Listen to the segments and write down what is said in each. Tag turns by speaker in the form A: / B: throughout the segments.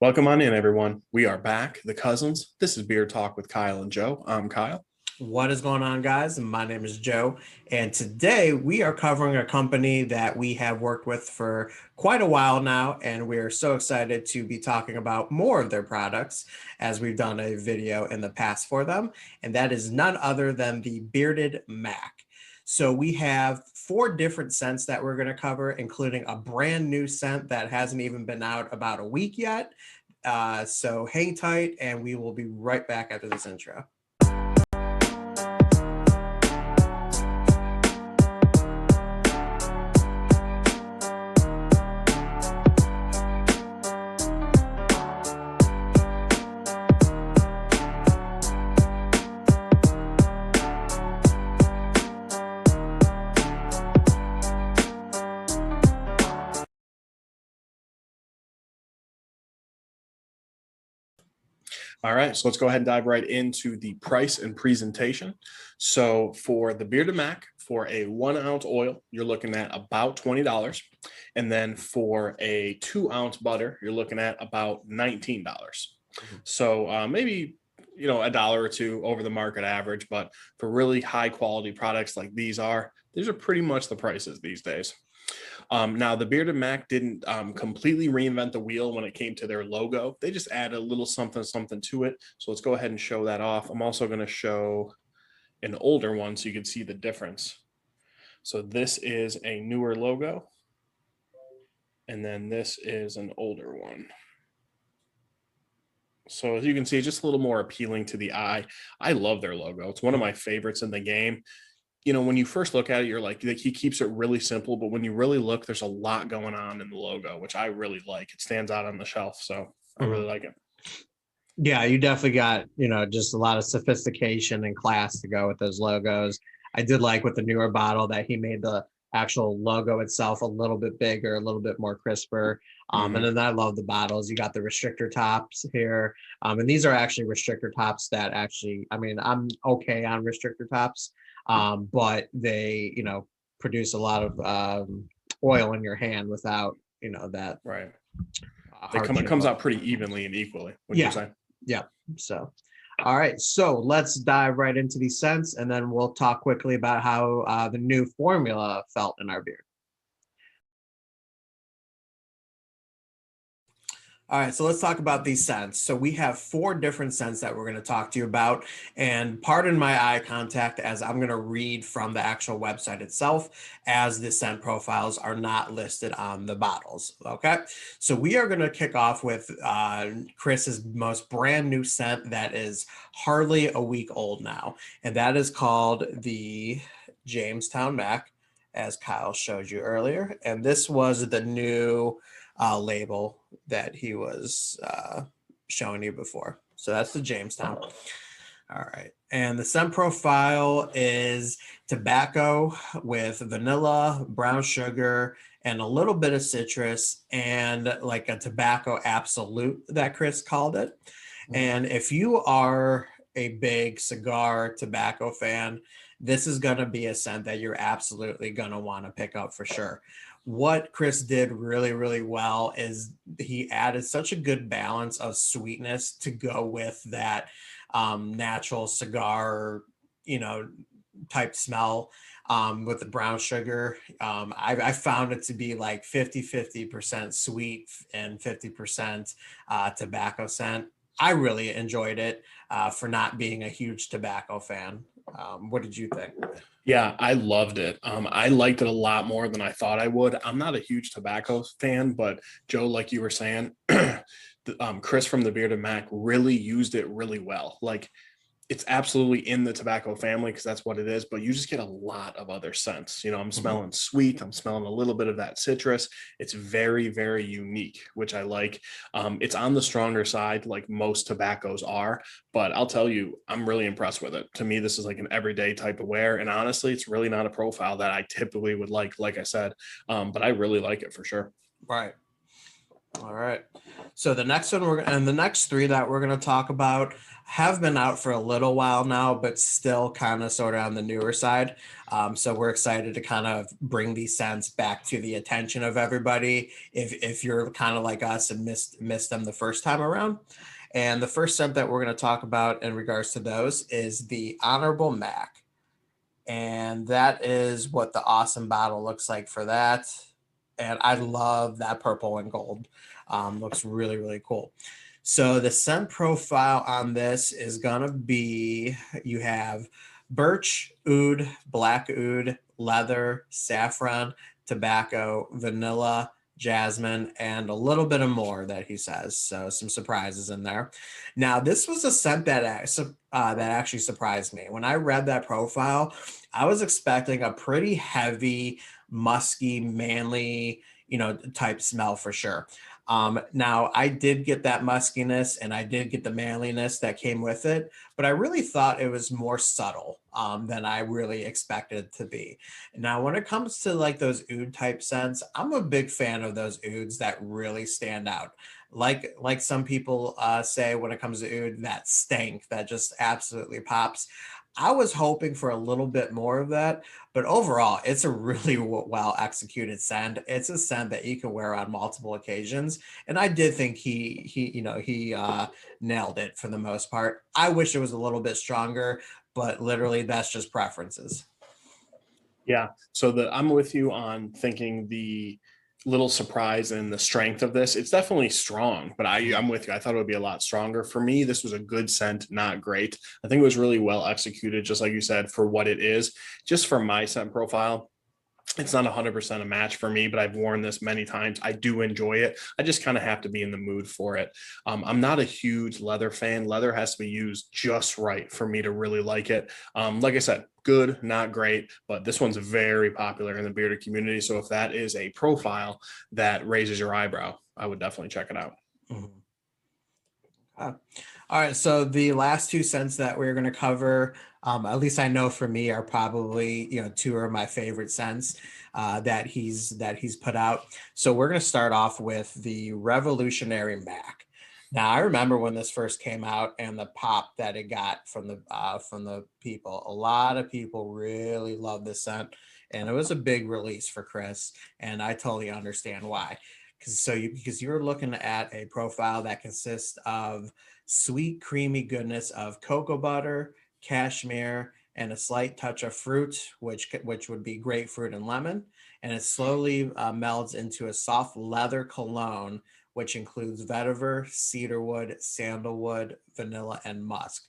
A: Welcome on in, everyone. We are back, the cousins. This is Beer Talk with Kyle and Joe. I'm Kyle.
B: What is going on, guys? My name is Joe, and today we are covering a company that we have worked with for quite a while now, and we are so excited to be talking about more of their products as we've done a video in the past for them, and that is none other than the Bearded Mack. So we have four different scents that we're going to cover, including a brand new scent that hasn't even been out about a week yet. So hang tight, and we will be right back after this intro.
A: All right, so let's go ahead and dive right into the price and presentation. So for the Bearded Mack, for a 1 ounce oil, you're looking at about $20. And then for a 2 ounce butter, you're looking at about $19. So maybe, a dollar or two over the market average, but for really high quality products like these are pretty much the prices these days. Now, the Bearded Mack didn't completely reinvent the wheel when it came to their logo. They just added a little something to it. So let's go ahead and show that off. I'm also going to show an older one so you can see the difference. So this is a newer logo, and then this is an older one. So as you can see, it's just a little more appealing to the eye. I love their logo. It's one of my favorites in the game. When you first look at it, you're like he keeps it really simple, but when you really look, there's a lot going on in the logo, which I really like. It stands out on the shelf, so I really like it.
B: Yeah, you definitely got, just a lot of sophistication and class to go with those logos. I did like with the newer bottle that he made the actual logo itself a little bit bigger, a little bit more crisper. And then I love the bottles. You got the restrictor tops here. And these are actually restrictor tops that actually, I'm okay on restrictor tops. But they, produce a lot of oil in your hand without, that.
A: Right. It comes out pretty evenly and equally.
B: Yeah. Yeah. So, all right. So let's dive right into these scents, and then we'll talk quickly about how the new formula felt in our beer. All right, so let's talk about these scents. So we have four different scents that we're going to talk to you about. And pardon my eye contact as I'm going to read from the actual website itself, as the scent profiles are not listed on the bottles. Okay, so we are going to kick off with Chris's most brand new scent that is hardly a week old now. And that is called the Jamestown Mack, as Kyle showed you earlier. And this was the new label that he was showing you before. So that's the Jamestown. All right. And the scent profile is tobacco with vanilla, brown sugar, and a little bit of citrus, and like a tobacco absolute that Chris called it. And if you are a big cigar tobacco fan, this is going to be a scent that you're absolutely going to want to pick up for sure. What Chris did really, really well is he added such a good balance of sweetness to go with that natural cigar, type smell with the brown sugar. I found it to be like 50% sweet and 50% tobacco scent. I really enjoyed it for not being a huge tobacco fan. What did you think?
A: Yeah, I loved it. I liked it a lot more than I thought I would. I'm not a huge tobacco fan, but Joe, like you were saying, Chris from the Bearded Mack really used it really well. Like, it's absolutely in the tobacco family because that's what it is, but you just get a lot of other scents. I'm smelling sweet. I'm smelling a little bit of that citrus. It's very, very unique, which I like. It's on the stronger side, like most tobaccos are, but I'll tell you, I'm really impressed with it. To me, this is like an everyday type of wear. And honestly, it's really not a profile that I typically would like I said, but I really like it for sure.
B: Right. All right. So the next one and the next three that we're going to talk about have been out for a little while now, but still kind of sort of on the newer side. So we're excited to kind of bring these scents back to the attention of everybody. If you're kind of like us and missed them the first time around. And the first scent that we're going to talk about in regards to those is the Honorable Mac. And that is what the awesome bottle looks like for that. And I love that purple and gold. Looks really, really cool. So the scent profile on this is going to be, you have birch, oud, black oud, leather, saffron, tobacco, vanilla, jasmine, and a little bit of more that he says. So some surprises in there. Now, this was a scent that actually surprised me. When I read that profile, I was expecting a pretty heavy, musky, manly, type smell for sure. Now, I did get that muskiness and I did get the manliness that came with it, but I really thought it was more subtle than I really expected it to be. Now, when it comes to like those oud type scents, I'm a big fan of those ouds that really stand out. Like some people say when it comes to oud, that stank that just absolutely pops. I was hoping for a little bit more of that, but overall, it's a really well executed scent. It's a scent that you can wear on multiple occasions, and I did think he nailed it for the most part. I wish it was a little bit stronger, but literally that's just preferences.
A: Yeah. So I'm with you on thinking the little surprise and the strength of this. It's definitely strong, but I'm with you. I thought it would be a lot stronger. For me, this was a good scent, not great. I think it was really well executed, just like you said, for what it is. Just for my scent profile, it's not 100% a match for me, but I've worn this many times. I do enjoy it. I just kind of have to be in the mood for it. I'm not a huge leather fan. Leather has to be used just right for me to really like it. Like I said, good, not great, but this one's very popular in the bearded community. So if that is a profile that raises your eyebrow, I would definitely check it out.
B: Mhm. All right, so the last two scents that we're going to cover, at least I know for me, are probably two of my favorite scents that he's put out. So we're going to start off with the Revolutionary Mac. Now I remember when this first came out and the pop that it got from the people. A lot of people really love this scent, and it was a big release for Chris, and I totally understand why. Because you're looking at a profile that consists of sweet, creamy goodness of cocoa butter, cashmere, and a slight touch of fruit, which would be grapefruit and lemon. And it slowly melds into a soft leather cologne, which includes vetiver, cedarwood, sandalwood, vanilla, and musk.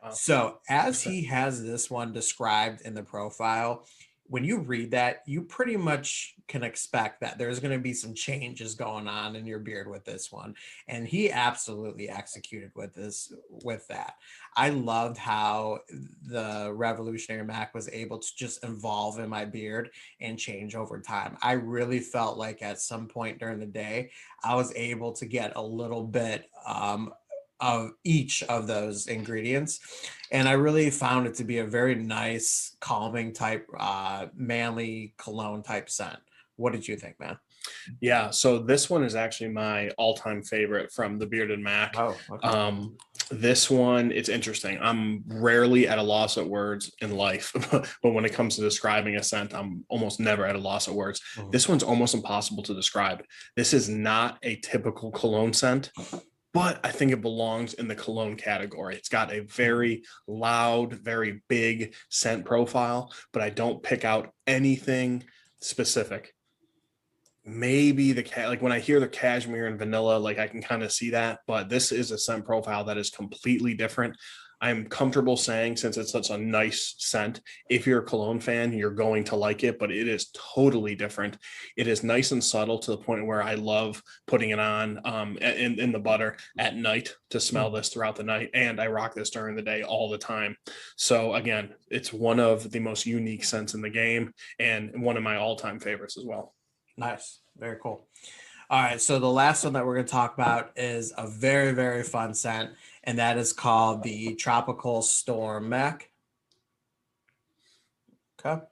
A: Wow.
B: So, as he has this one described in the profile, when you read that, you pretty much can expect that there's going to be some changes going on in your beard with this one. And he absolutely executed with that. I loved how the Revolutionary Mac was able to just evolve in my beard and change over time. I really felt like at some point during the day, I was able to get a little bit of each of those ingredients, and I really found it to be a very nice calming type manly cologne type scent. What did you think, man?
A: Yeah, so this one is actually my all-time favorite from the Bearded Mac.
B: Oh, okay.
A: This one, it's interesting. I'm rarely at a loss of words in life, but when it comes to describing a scent, I'm almost never at a loss of words.
B: Mhm.
A: This one's almost impossible to describe. This is not a typical cologne scent, but I think it belongs in the cologne category. It's got a very loud, very big scent profile, but I don't pick out anything specific. Maybe like when I hear the cashmere and vanilla, like I can kind of see that, but this is a scent profile that is completely different. I'm comfortable saying, since it's such a nice scent, if you're a cologne fan, you're going to like it, but it is totally different. It is nice and subtle to the point where I love putting it on in the butter at night to smell this throughout the night. And I rock this during the day all the time. So again, it's one of the most unique scents in the game and one of my all-time favorites as well.
B: Nice. Very cool. All right. So the last one that we're going to talk about is a very, very fun scent, and that is called the Tropical Storm Mac. Okay.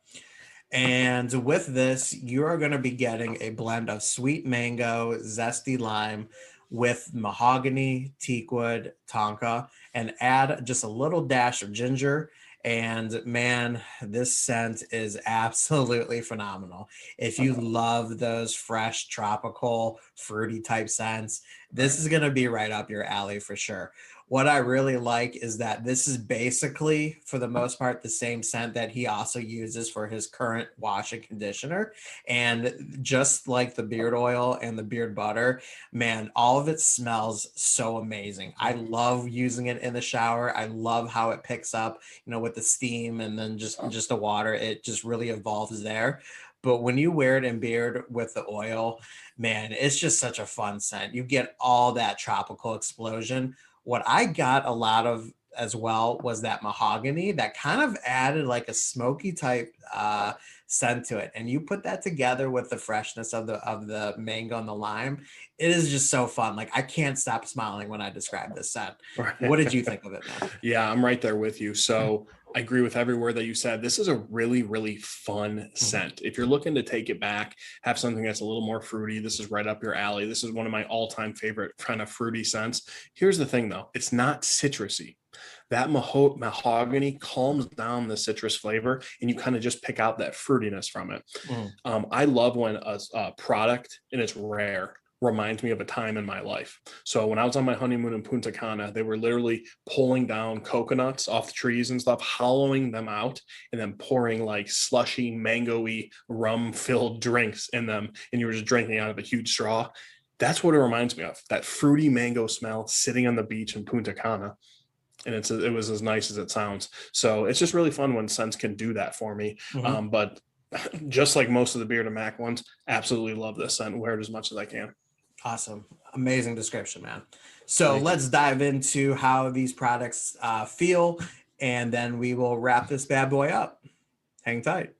B: And with this, you are going to be getting a blend of sweet mango, zesty lime, with mahogany, teakwood, tonka, and add just a little dash of ginger. And man, this scent is absolutely phenomenal. If you love those fresh, tropical, fruity type scents, this is going to be right up your alley for sure. What I really like is that this is basically, for the most part, the same scent that he also uses for his current wash and conditioner. And just like the beard oil and the beard butter, man, all of it smells so amazing. I love using it in the shower. I love how it picks up, with the steam and then just the water. It just really evolves there. But when you wear it in beard with the oil, man, it's just such a fun scent. You get all that tropical explosion. What I got a lot of as well was that mahogany that kind of added like a smoky type scent to it. And you put that together with the freshness of the mango and the lime, it is just so fun. Like I can't stop smiling when I describe this scent. What did you think of it, man?
A: Yeah, I'm right there with you. So I agree with every word that you said. This is a really, really fun scent. If you're looking to take it back, have something that's a little more fruity, this is right up your alley. This is one of my all-time favorite kind of fruity scents. Here's the thing though, it's not citrusy. That mahogany calms down the citrus flavor and you kind of just pick out that fruitiness from it. I love when a product, and it's rare, reminds me of a time in my life. So when I was on my honeymoon in Punta Cana, they were literally pulling down coconuts off the trees and stuff, hollowing them out, and then pouring like slushy, mango-y, rum-filled drinks in them, and you were just drinking out of a huge straw. That's what it reminds me of, that fruity mango smell sitting on the beach in Punta Cana. And it was as nice as it sounds. So it's just really fun when scents can do that for me. But just like most of the Bearded Mack ones, absolutely love this scent. Wear it as much as I can.
B: Awesome. Amazing description, man. So let's dive into how these products feel, and then we will wrap this bad boy up. Hang tight.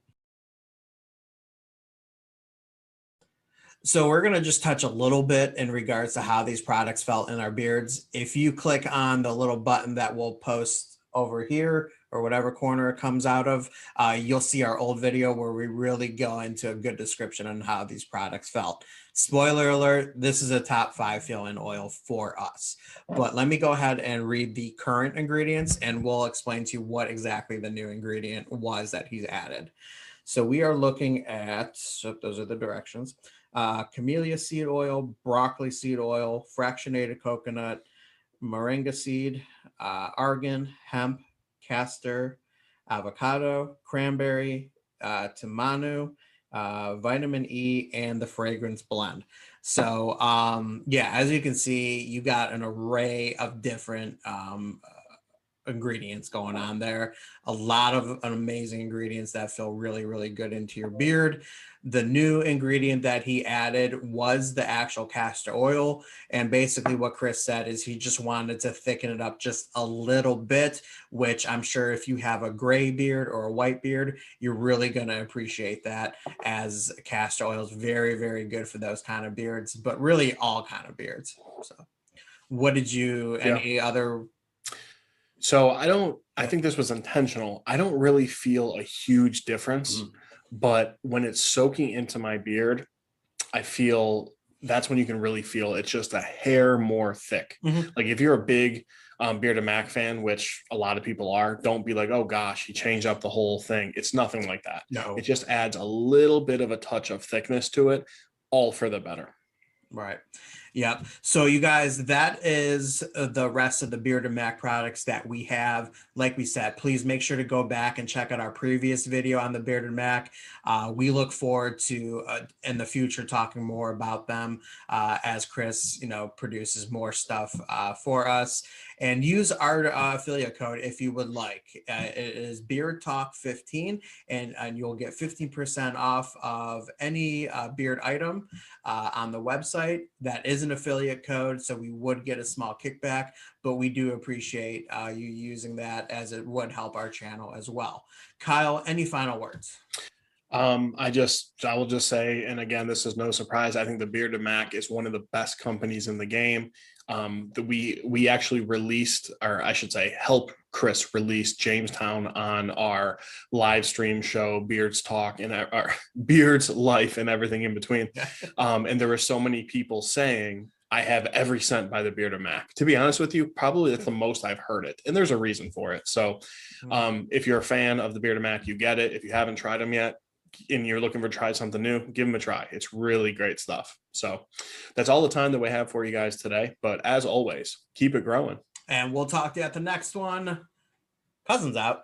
B: So we're going to just touch a little bit in regards to how these products felt in our beards. If you click on the little button that we'll post over here or whatever corner it comes out of, you'll see our old video where we really go into a good description on how these products felt. Spoiler alert, this is a top 5 fill-in oil for us. But let me go ahead and read the current ingredients and we'll explain to you what exactly the new ingredient was that he's added. So we are looking at, so those are the directions, camellia seed oil, broccoli seed oil, fractionated coconut, moringa seed, argan, hemp, castor, avocado, cranberry, tamanu, vitamin E, and the fragrance blend. So yeah, as you can see, you got an array of different ingredients going on there. A lot of amazing ingredients that feel really, really good into your beard. The new ingredient that he added was the actual castor oil. And basically what Chris said is he just wanted to thicken it up just a little bit, which I'm sure if you have a gray beard or a white beard, you're really going to appreciate that, as castor oil is very, very good for those kind of beards, but really all kind of beards. So what did you, any other?
A: So I think this was intentional. I don't really feel a huge difference, but when it's soaking into my beard, I feel that's when you can really feel it's just a hair more thick. Like if you're a big Bearded Mack fan, which a lot of people are, don't be like, oh gosh, he changed up the whole thing. It's nothing like that.
B: No,
A: it just adds a little bit of a touch of thickness to it, all for the better.
B: Right. Yep. So you guys, that is the rest of the Bearded Mack products that we have. Like we said, please make sure to go back and check out our previous video on the Bearded Mack. We look forward to in the future talking more about them as Chris, produces more stuff for us. And use our affiliate code if you would like. It is Beard Talk 15, and you'll get 15% off of any beard item on the website. That is an affiliate code, so we would get a small kickback, but we do appreciate you using that, as it would help our channel as well. Kyle, any final words?
A: I will just say, and again, this is no surprise, I think the Bearded Mack is one of the best companies in the game. That we actually released, or I should say, help Chris release Jamestown on our live stream show, Beards Talk, and our Beards Life and everything in between. And there were so many people saying, I have every scent by the Bearded Mack. To be honest with you, probably that's the most I've heard it, and there's a reason for it. So, if you're a fan of the Bearded Mack, you get it. If you haven't tried them yet, and you're looking for try something new, give them a try. It's really great stuff. So, that's all the time that we have for you guys today. But as always, keep it growing.
B: And we'll talk to you at the next one. Cousins out.